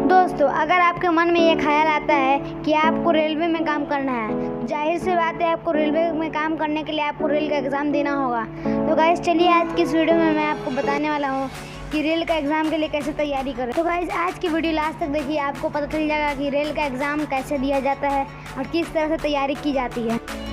दोस्तों, अगर आपके मन में ये ख्याल आता है कि आपको रेलवे में काम करना है, जाहिर सी बात है आपको रेलवे में काम करने के लिए आपको रेल का एग्ज़ाम देना होगा। तो गाइस चलिए आज की इस वीडियो में मैं आपको बताने वाला हूँ कि रेल का एग्ज़ाम के लिए कैसे तैयारी करें। तो गाइस आज की वीडियो लास्ट तक देखिए, आपको पता चल जाएगा कि रेल का एग्ज़ाम कैसे दिया जाता है और किस तरह से तैयारी की जाती है।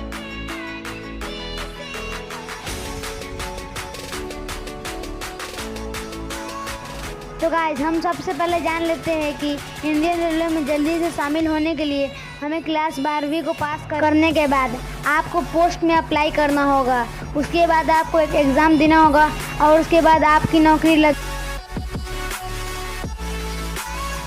तो गाइस हम सबसे पहले जान लेते हैं कि इंडियन रेलवे में जल्दी से शामिल होने के लिए हमें क्लास 12वीं को पास करने के बाद आपको पोस्ट में अप्लाई करना होगा। उसके बाद आपको एक एग्ज़ाम देना होगा और उसके बाद आपकी नौकरी लग।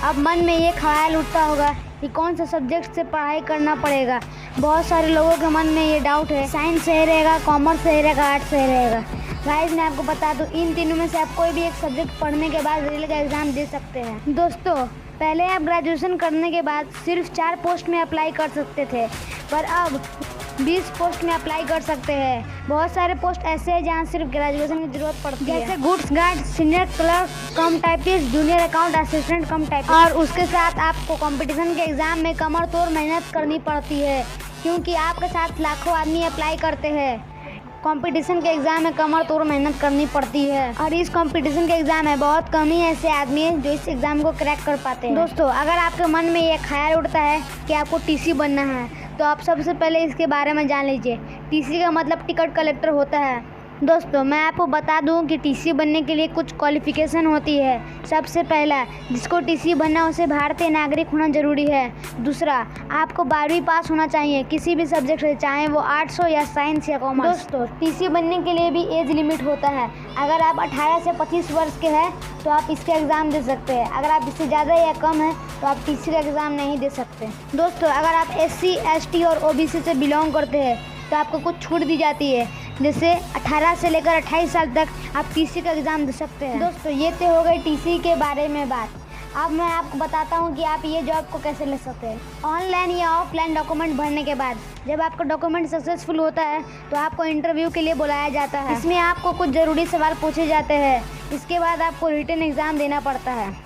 अब मन में ये ख्याल उठता होगा कि कौन सा सब्जेक्ट से पढ़ाई करना पड़ेगा। बहुत सारे लोगों के मन में ये डाउट है, साइंस सही रहेगा, कॉमर्स सही रहेगा, आर्ट्स सही रहेगा। गाइस मैं आपको बता दूं, इन तीनों में से आप कोई भी एक सब्जेक्ट पढ़ने के बाद रेल का एग्ज़ाम दे सकते हैं। दोस्तों, पहले आप ग्रेजुएशन करने के बाद सिर्फ 4 पोस्ट में अप्लाई कर सकते थे, पर अब 20 पोस्ट में अप्लाई कर सकते हैं। बहुत सारे पोस्ट ऐसे हैं जहाँ सिर्फ ग्रेजुएशन की जरूरत पड़ती है, जैसे गुड्स गार्ड, सीनियर क्लर्क कम टाइपिस्ट, जूनियर अकाउंट असिस्टेंट कम टाइपिस्ट। और उसके साथ आपको कंपटीशन के एग्ज़ाम में कमर तोड़ मेहनत करनी पड़ती है, क्योंकि आपके साथ लाखों आदमी अप्लाई करते हैं। कंपटीशन के एग्ज़ाम में कमर तोड़ मेहनत करनी पड़ती है और इस कंपटीशन के एग्ज़ाम में बहुत कम ही ऐसे आदमी हैं जो इस एग्ज़ाम को क्रैक कर पाते हैं। दोस्तों, अगर आपके मन में ये ख्याल उठता है कि आपको टीसी बनना है, तो आप सबसे पहले इसके बारे में जान लीजिए। टीसी का मतलब टिकट कलेक्टर होता है। दोस्तों, मैं आपको बता दूं कि टीसी बनने के लिए कुछ क्वालिफ़िकेशन होती है। सबसे पहला, जिसको टीसी बनना उसे भारतीय नागरिक होना ज़रूरी है। दूसरा, आपको 12वीं पास होना चाहिए किसी भी सब्जेक्ट से, चाहे वो आर्ट्स हो या साइंस या कॉमर्स। दोस्तों, टीसी बनने के लिए भी एज लिमिट होता है। अगर आप 18 से 25 वर्ष के हैं तो आप इसका एग्ज़ाम दे सकते हैं। अगर आप इससे ज़्यादा या कम हैं तो आप टीसी का एग्ज़ाम नहीं दे सकते। दोस्तों, अगर आप SC, ST और OBC से बिलोंग करते हैं तो आपको कुछ छूट दी जाती है, जैसे 18 से लेकर 28 साल तक आप टीसी का एग्ज़ाम दे सकते हैं। दोस्तों, ये तो हो गई टीसी के बारे में बात। अब मैं आपको बताता हूँ कि आप ये जॉब को कैसे ले सकते हैं। ऑनलाइन या ऑफलाइन डॉक्यूमेंट भरने के बाद जब आपका डॉक्यूमेंट सक्सेसफुल होता है तो आपको इंटरव्यू के लिए बुलाया जाता है। इसमें आपको कुछ ज़रूरी सवाल पूछे जाते हैं। इसके बाद आपको रिटन एग्ज़ाम देना पड़ता है।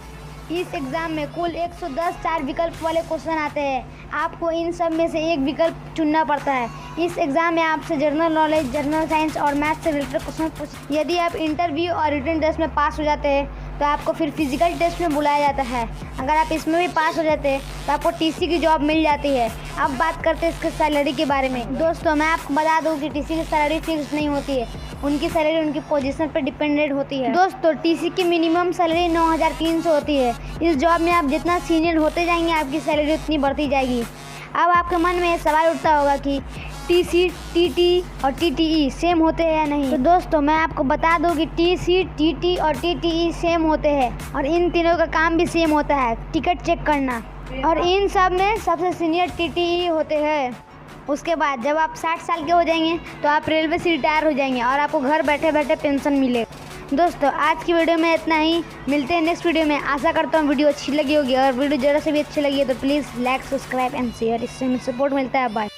इस एग्ज़ाम में कुल 110 4 विकल्प वाले क्वेश्चन आते हैं। आपको इन सब में से एक विकल्प चुनना पड़ता है। इस एग्ज़ाम में आपसे जनरल नॉलेज, जनरल साइंस और मैथ से रिलेटेड क्वेश्चन पूछ। यदि आप इंटरव्यू और रिटन टेस्ट में पास हो जाते हैं तो आपको फिर फिजिकल टेस्ट में बुलाया जाता है। अगर आप इसमें भी पास हो जाते हैं तो आपको टीसी की जॉब मिल जाती है। अब बात करते हैं इसके सैलरी के बारे में। दोस्तों, मैं आपको बता दूं कि टीसी की सैलरी फिक्स नहीं होती है। उनकी सैलरी उनकी पोजीशन पर डिपेंडेंट होती है। दोस्तों, टीसी की मिनिमम सैलरी 9300 होती है। इस जॉब में आप जितना सीनियर होते जाएंगे आपकी सैलरी उतनी बढ़ती जाएगी। अब आपके मन में सवाल उठता होगा कि टीसी, टीटी और टीटीई सेम होते हैं या नहीं। तो दोस्तों, मैं आपको बता दूं कि टीसी, टीटी और टीटीई सेम होते हैं और इन तीनों का काम भी सेम होता है, टिकट चेक करना। और इन सब में सबसे सीनियर टीटीई होते हैं। उसके बाद जब आप 60 साल के हो जाएंगे तो आप रेलवे से रिटायर हो जाएंगे और आपको घर बैठे बैठे पेंशन मिलेगा। दोस्तों, आज की वीडियो में इतना ही। मिलते हैं नेक्स्ट वीडियो में। आशा करता हूँ वीडियो अच्छी लगी होगी और वीडियो ज़रा से भी अच्छी लगी है तो please like, subscribe and share. इससे हमें सपोर्ट मिलता है। बाय।